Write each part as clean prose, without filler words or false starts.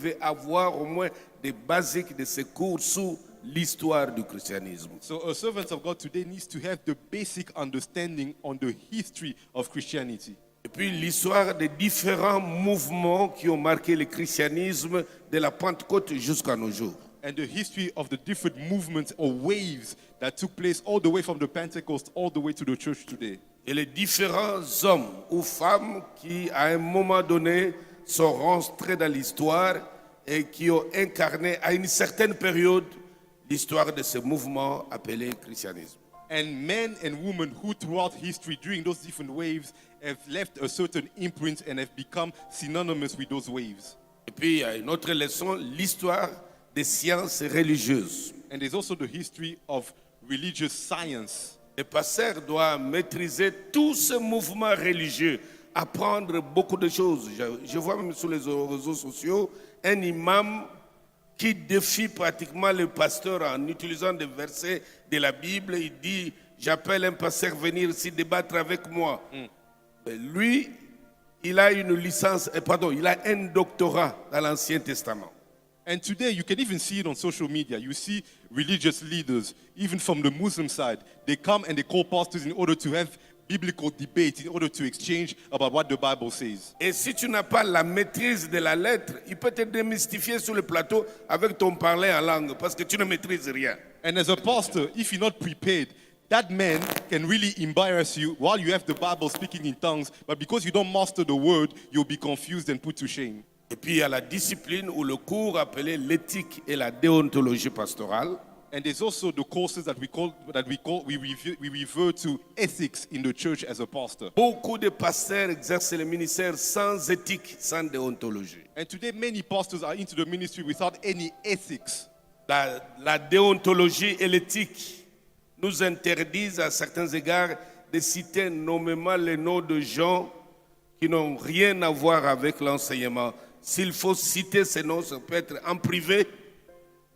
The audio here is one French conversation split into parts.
devez avoir au moins des basiques de ces cours sur l'histoire du christianisme. So a servant of God today needs to have the basic understanding on the history of Christianity. Et puis l'histoire des différents mouvements qui ont marqué le christianisme de la Pentecôte jusqu'à nos jours. And the history of the different movements or waves that took place all the way from the Pentecost all the way to the church today. Et les différents hommes ou femmes qui, à un moment donné, sont rentrés dans l'histoire et qui ont incarné à une certaine période l'histoire de ce mouvement appelé christianisme. And men and women who throughout history during those different waves have left a certain imprint and have become synonymous with those waves. Et puis il y a une autre leçon, l'histoire des sciences religieuses. And there's also the history of religious science. Le pasteur doit maîtriser tout ce mouvement religieux, apprendre beaucoup de choses. Je vois même sur les réseaux sociaux un imam qui défie pratiquement le pasteur en utilisant des versets de la Bible. Il dit, j'appelle un pasteur venir ici débattre avec moi. Lui, il a une licence, il a un doctorat dans l'Ancien Testament. And today, you can even see it on social media. You see religious leaders, even from the Muslim side, they come and they call pastors in order to have biblical debate, in order to exchange about what the Bible says. Et si tu n'as pas la maîtrise de la lettre, il peut te démystifier sur le plateau avec ton parler en langue parce que tu ne maîtrises rien. And as a pastor, if you're not prepared, that man can really embarrass you while you have the Bible speaking in tongues, but because you don't master the word, you'll be confused and put to shame. Et puis il y a la discipline ou le cours appelé l'éthique et la déontologie pastorale. And there's also the courses that we refer to ethics in the church as a pastor. Beaucoup de pasteurs exercent le ministère sans éthique, sans déontologie. And today many pastors are into the ministry without any ethics. La déontologie et l'éthique nous interdisent à certains égards de citer nommément les noms de gens qui n'ont rien à voir avec l'enseignement. S'il faut citer ces noms, ça peut être en privé,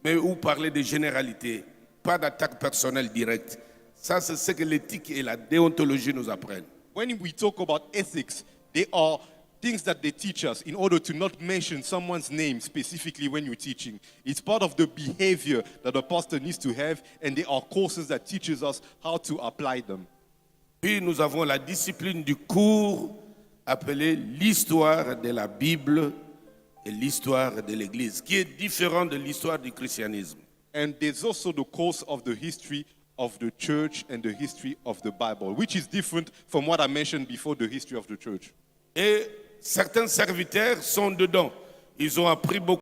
mais ou parler de généralité, pas d'attaque personnelle directe. Ça, c'est ce que l'éthique et la déontologie nous apprennent. When we talk about ethics, they are things that they teach us in order to not mention someone's name specifically when you're teaching. It's part of the behavior that a pastor needs to have, and there are courses that teaches us how to apply them. Puis nous avons la discipline du cours appelée l'histoire de la Bible et l'histoire de l'Église, qui est différente de l'histoire du christianisme. And there's also the course of the history of the church and the history of the Bible, which is different from what I mentioned before, the history of the church. Et certains serviteurs sont dedans. Ils ont appris beaucoup.